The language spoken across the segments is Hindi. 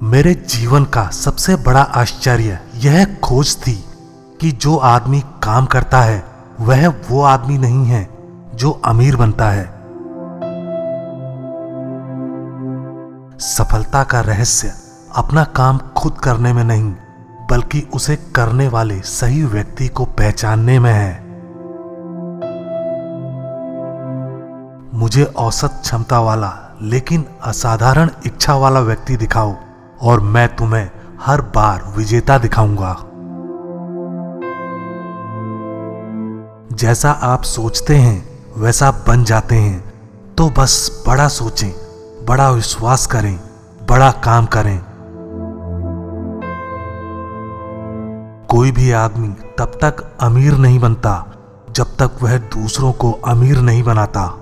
मेरे जीवन का सबसे बड़ा आश्चर्य यह खोज थी कि जो आदमी काम करता है वह वो आदमी नहीं है जो अमीर बनता है। सफलता का रहस्य अपना काम खुद करने में नहीं, बल्कि उसे करने वाले सही व्यक्ति को पहचानने में है। मुझे औसत क्षमता वाला लेकिन असाधारण इच्छा वाला व्यक्ति दिखाओ और मैं तुम्हें हर बार विजेता दिखाऊंगा। जैसा आप सोचते हैं वैसा बन जाते हैं, तो बस बड़ा सोचें, बड़ा विश्वास करें, बड़ा काम करें। कोई भी आदमी तब तक अमीर नहीं बनता जब तक वह दूसरों को अमीर नहीं बनाता।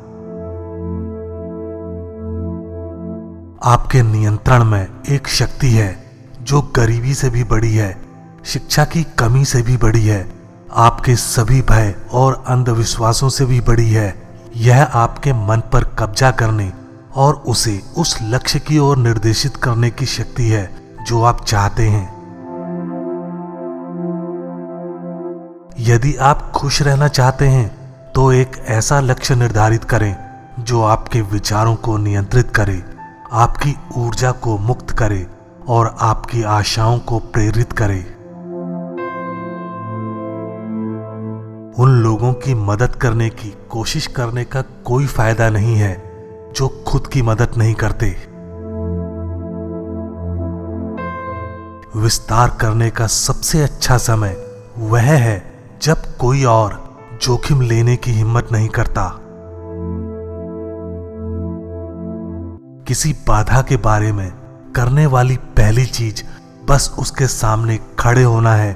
आपके नियंत्रण में एक शक्ति है जो गरीबी से भी बड़ी है, शिक्षा की कमी से भी बड़ी है, आपके सभी भय और अंधविश्वासों से भी बड़ी है। यह आपके मन पर कब्जा करने और उसे उस लक्ष्य की ओर निर्देशित करने की शक्ति है जो आप चाहते हैं। यदि आप खुश रहना चाहते हैं तो एक ऐसा लक्ष्य निर्धारित करें जो आपके विचारों को नियंत्रित करे, आपकी ऊर्जा को मुक्त करे और आपकी आशाओं को प्रेरित करे। उन लोगों की मदद करने की कोशिश करने का कोई फायदा नहीं है जो खुद की मदद नहीं करते। विस्तार करने का सबसे अच्छा समय वह है जब कोई और जोखिम लेने की हिम्मत नहीं करता। किसी बाधा के बारे में करने वाली पहली चीज बस उसके सामने खड़े होना है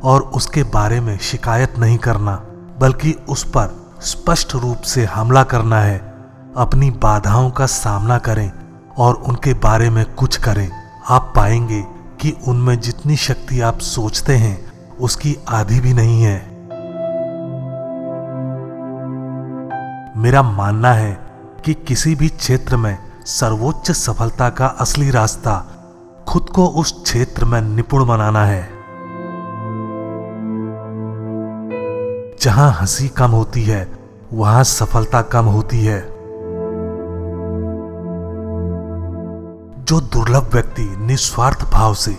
और उसके बारे में शिकायत नहीं करना, बल्कि उस पर स्पष्ट रूप से हमला करना है। अपनी बाधाओं का सामना करें और उनके बारे में कुछ करें। आप पाएंगे कि उनमें जितनी शक्ति आप सोचते हैं उसकी आधी भी नहीं है। मेरा मानना है कि किसी भी क्षेत्र में सर्वोच्च सफलता का असली रास्ता खुद को उस क्षेत्र में निपुण बनाना है। जहां हंसी कम होती है वहां सफलता कम होती है। जो दुर्लभ व्यक्ति निस्वार्थ भाव से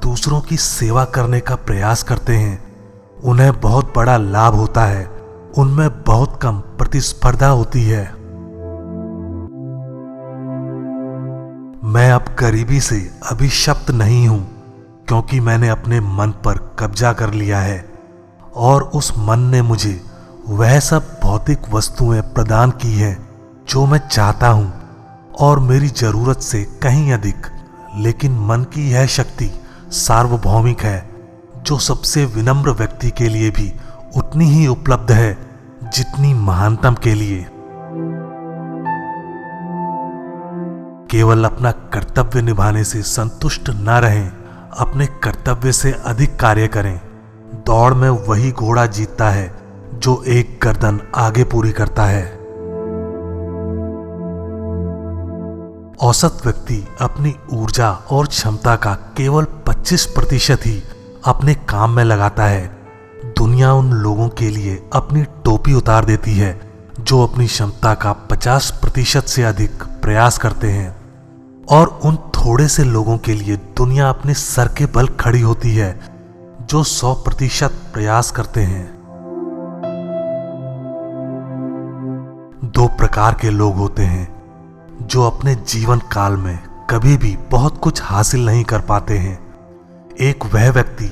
दूसरों की सेवा करने का प्रयास करते हैं उन्हें बहुत बड़ा लाभ होता है। उनमें बहुत कम प्रतिस्पर्धा होती है। मैं अब गरीबी से अभिशप्त नहीं हूं, क्योंकि मैंने अपने मन पर कब्जा कर लिया है और उस मन ने मुझे वह सब भौतिक वस्तुएं प्रदान की हैं जो मैं चाहता हूं और मेरी जरूरत से कहीं अधिक। लेकिन मन की यह शक्ति सार्वभौमिक है जो सबसे विनम्र व्यक्ति के लिए भी उतनी ही उपलब्ध है जितनी महानतम के लिए। केवल अपना कर्तव्य निभाने से संतुष्ट न रहें, अपने कर्तव्य से अधिक कार्य करें। दौड़ में वही घोड़ा जीतता है जो एक गर्दन आगे पूरी करता है। औसत व्यक्ति अपनी ऊर्जा और क्षमता का केवल 25% ही अपने काम में लगाता है। दुनिया उन लोगों के लिए अपनी टोपी उतार देती है जो अपनी क्षमता का 50% से अधिक प्रयास करते हैं, और उन थोड़े से लोगों के लिए दुनिया अपने सर के बल खड़ी होती है जो 100% प्रयास करते हैं। दो प्रकार के लोग होते हैं जो अपने जीवन काल में कभी भी बहुत कुछ हासिल नहीं कर पाते हैं। एक वह व्यक्ति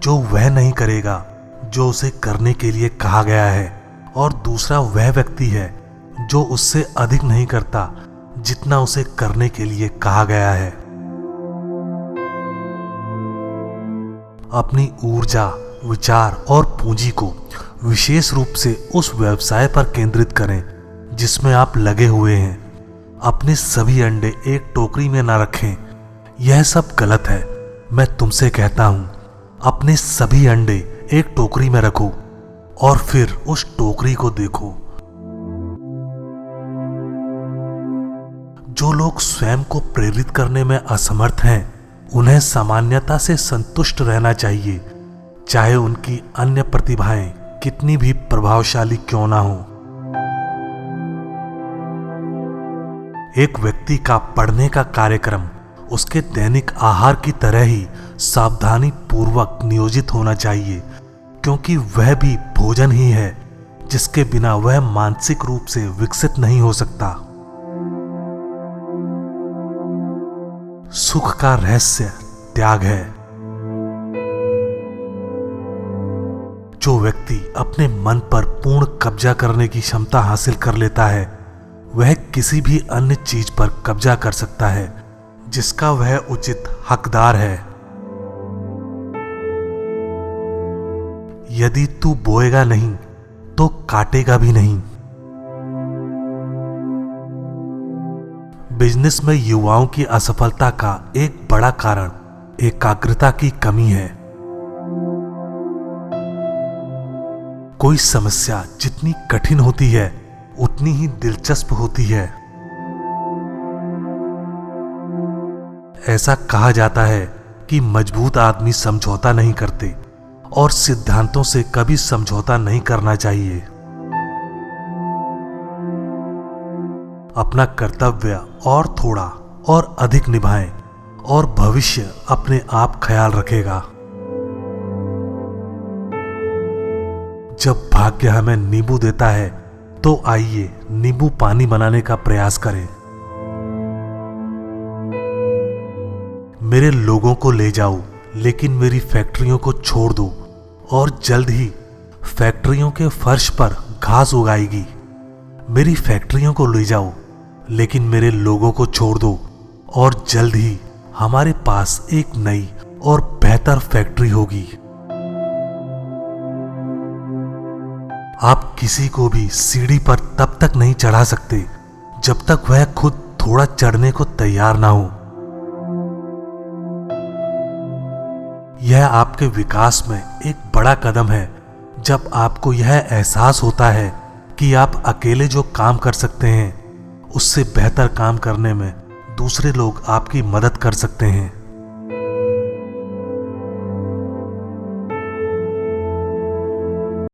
जो वह नहीं करेगा जो उसे करने के लिए कहा गया है, और दूसरा वह व्यक्ति है जो उससे अधिक नहीं करता जितना उसे करने के लिए कहा गया है। अपनी ऊर्जा, विचार और पूंजी को विशेष रूप से उस व्यवसाय पर केंद्रित करें जिसमें आप लगे हुए हैं। अपने सभी अंडे एक टोकरी में ना रखें। यह सब गलत है। मैं तुमसे कहता हूं, अपने सभी अंडे एक टोकरी में रखो और फिर उस टोकरी को देखो। जो लोग स्वयं को प्रेरित करने में असमर्थ हैं उन्हें सामान्यता से संतुष्ट रहना चाहिए, चाहे उनकी अन्य प्रतिभाएं कितनी भी प्रभावशाली क्यों ना हो। एक व्यक्ति का पढ़ने का कार्यक्रम उसके दैनिक आहार की तरह ही सावधानी पूर्वक नियोजित होना चाहिए, क्योंकि वह भी भोजन ही है जिसके बिना वह मानसिक रूप से विकसित नहीं हो सकता। सुख का रहस्य त्याग है। जो व्यक्ति अपने मन पर पूर्ण कब्जा करने की क्षमता हासिल कर लेता है, वह किसी भी अन्य चीज पर कब्जा कर सकता है जिसका वह उचित हकदार है। यदि तू बोएगा नहीं तो काटेगा भी नहीं। बिजनेस में युवाओं की असफलता का एक बड़ा कारण एकाग्रता की कमी है। कोई समस्या जितनी कठिन होती है उतनी ही दिलचस्प होती है। ऐसा कहा जाता है कि मजबूत आदमी समझौता नहीं करते और सिद्धांतों से कभी समझौता नहीं करना चाहिए। अपना कर्तव्य और थोड़ा और अधिक निभाएं और भविष्य अपने आप ख्याल रखेगा। जब भाग्य हमें नींबू देता है तो आइए नींबू पानी बनाने का प्रयास करें। मेरे लोगों को ले जाओ लेकिन मेरी फैक्ट्रियों को छोड़ दो, और जल्द ही फैक्ट्रियों के फर्श पर घास उगाएगी। मेरी फैक्ट्रियों को ले जाओ लेकिन मेरे लोगों को छोड़ दो, और जल्द ही हमारे पास एक नई और बेहतर फैक्ट्री होगी। आप किसी को भी सीढ़ी पर तब तक नहीं चढ़ा सकते जब तक वह खुद थोड़ा चढ़ने को तैयार ना हो। यह आपके विकास में एक बड़ा कदम है जब आपको यह एहसास होता है कि आप अकेले जो काम कर सकते हैं उससे बेहतर काम करने में दूसरे लोग आपकी मदद कर सकते हैं।